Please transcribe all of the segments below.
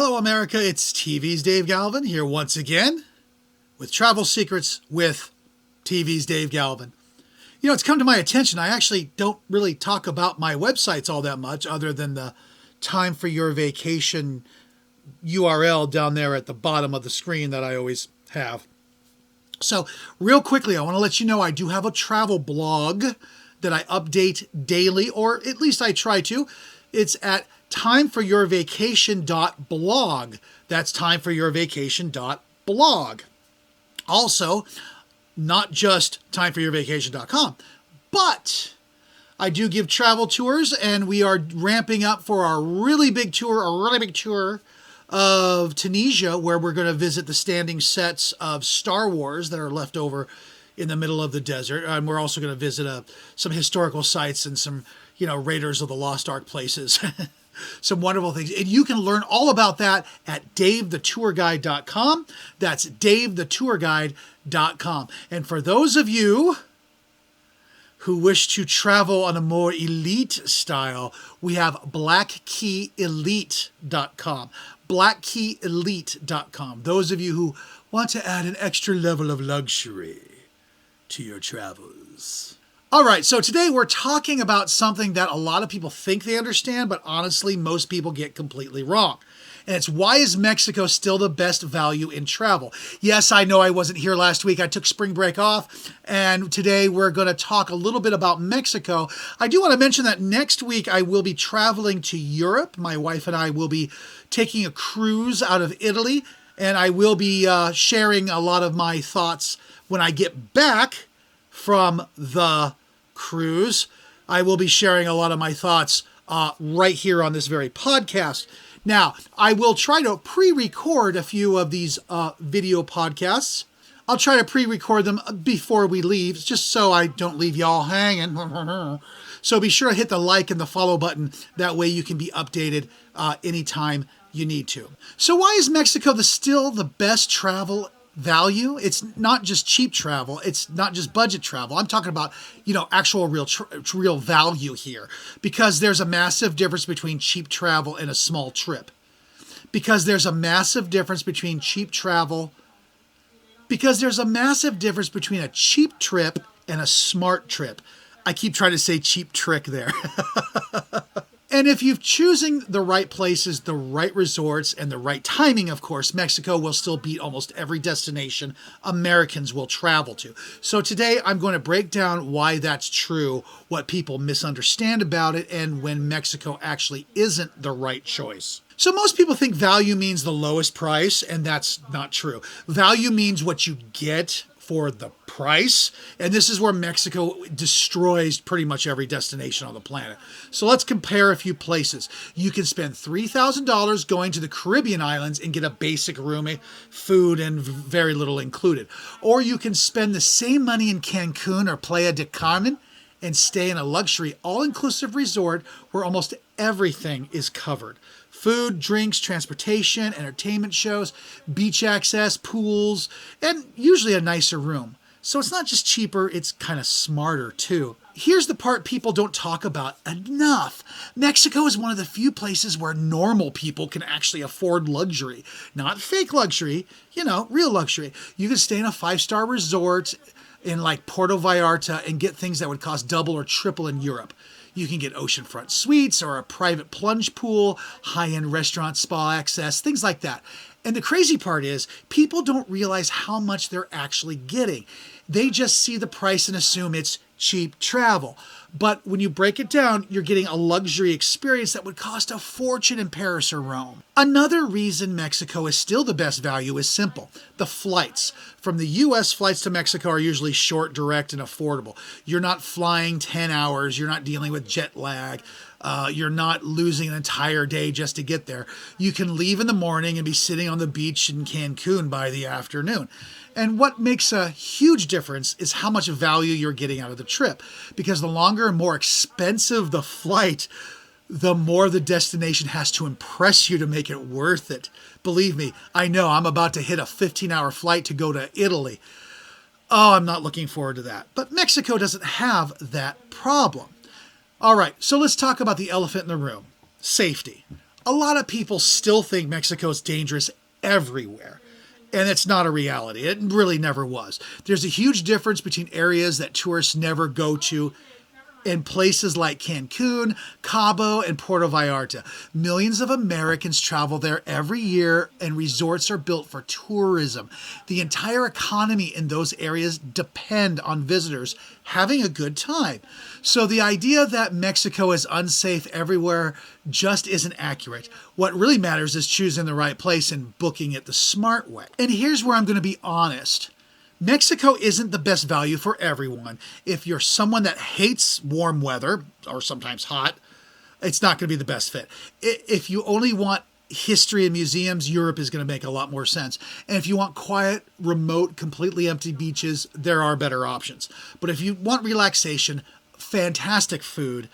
Hello, America. It's TV's Dave Galvan here once again with Travel Secrets with TV's Dave Galvan. You know, it's come to my attention. I actually don't really talk about my websites all that much other than the time for your vacation URL down there at the bottom of the screen that I always have. So real quickly, I want to let you know I do have a travel blog that I update daily, or at least I try to. It's at timeforyourvacation.blog. That's timeforyourvacation.blog. Also, not just timeforyourvacation.com, but I do give travel tours, and we are ramping up for our really big tour of Tunisia, where we're going to visit the standing sets of Star Wars that are left over in the middle of the desert. And we're also going to visit some historical sites and some, Raiders of the Lost Ark places. Some wonderful things. And you can learn all about that at davethetourguide.com. That's davethetourguide.com. And for those of you who wish to travel on a more elite style, we have blackkeyelite.com. blackkeyelite.com. Those of you who want to add an extra level of luxury to your travels. All right, so today we're talking about something that a lot of people think they understand, but honestly, most people get completely wrong. And it's, why is Mexico still the best value in travel? Yes, I know I wasn't here last week. I took spring break off, and today we're going to talk a little bit about Mexico. I do want to mention that next week I will be traveling to Europe. My wife and I will be taking a cruise out of Italy, and I will be sharing a lot of my thoughts when I get back from the cruise. I will be sharing a lot of my thoughts right here on this very podcast. Now, I will try to pre-record a few of these video podcasts. I'll try to pre-record them before we leave, just so I don't leave y'all hanging. So be sure to hit the like and the follow button. That way you can be updated anytime you need to. So why is Mexico still the best travel value? It's not just cheap travel. It's not just budget travel. I'm talking about, actual real value here, because there's a massive difference between cheap travel and a small trip. Because there's a massive difference between cheap travel. Because there's a massive difference between a cheap trip and a smart trip. I keep trying to say cheap trick there. And if you're choosing the right places, the right resorts, and the right timing, of course, Mexico will still beat almost every destination Americans will travel to. So today I'm going to break down why that's true, what people misunderstand about it, and when Mexico actually isn't the right choice. So most people think value means the lowest price, and that's not true. Value means what you get for the price, and this is where Mexico destroys pretty much every destination on the planet. So let's compare a few places. You can spend $3,000 going to the Caribbean islands and get a basic room, food, and very little included. Or you can spend the same money in Cancun or Playa del Carmen and stay in a luxury all-inclusive resort where almost everything is covered. Food, drinks, transportation, entertainment shows, beach access, pools, and usually a nicer room. So it's not just cheaper, it's kind of smarter too. Here's the part people don't talk about enough. Mexico is one of the few places where normal people can actually afford luxury. Not fake luxury, real luxury. You can stay in a 5-star resort in like Puerto Vallarta and get things that would cost double or triple in Europe. You can get oceanfront suites or a private plunge pool, high-end restaurant, spa access, things like that. And the crazy part is, people don't realize how much they're actually getting. They just see the price and assume it's cheap travel. But when you break it down, you're getting a luxury experience that would cost a fortune in Paris or Rome. Another reason Mexico is still the best value is simple: the flights. From the U.S., flights to Mexico are usually short, direct, and affordable. You're not flying 10 hours. You're not dealing with jet lag. You're not losing an entire day just to get there. You can leave in the morning and be sitting on the beach in Cancun by the afternoon. And what makes a huge difference is how much value you're getting out of the trip. Because the longer and more expensive the flight, the more the destination has to impress you to make it worth it. Believe me, I know I'm about to hit a 15-hour flight to go to Italy. Oh, I'm not looking forward to that. But Mexico doesn't have that problem. All right, so let's talk about the elephant in the room: safety. A lot of people still think Mexico is dangerous everywhere. And it's not a reality. It really never was. There's a huge difference between areas that tourists never go to in places like Cancun, Cabo, and Puerto Vallarta. Millions of Americans travel there every year, and resorts are built for tourism. The entire economy in those areas depend on visitors having a good time. So the idea that Mexico is unsafe everywhere just isn't accurate. What really matters is choosing the right place and booking it the smart way. And here's where I'm going to be honest. Mexico isn't the best value for everyone. If you're someone that hates warm weather, or sometimes hot, it's not going to be the best fit. If you only want history and museums, Europe is going to make a lot more sense. And if you want quiet, remote, completely empty beaches, there are better options. But if you want relaxation, fantastic food,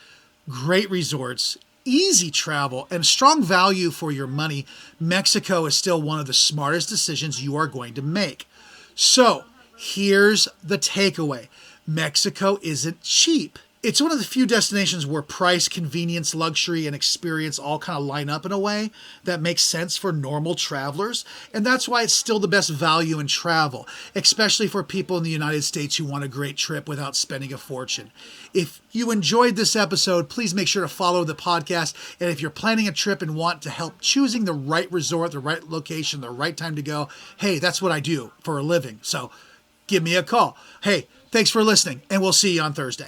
great resorts, easy travel, and strong value for your money, Mexico is still one of the smartest decisions you are going to make. So, here's the takeaway. Mexico isn't cheap. It's one of the few destinations where price, convenience, luxury, and experience all kind of line up in a way that makes sense for normal travelers. And that's why it's still the best value in travel, especially for people in the United States who want a great trip without spending a fortune. If you enjoyed this episode, please make sure to follow the podcast. And if you're planning a trip and want to help choosing the right resort, the right location, the right time to go, hey, that's what I do for a living. So give me a call. Hey, thanks for listening, and we'll see you on Thursday.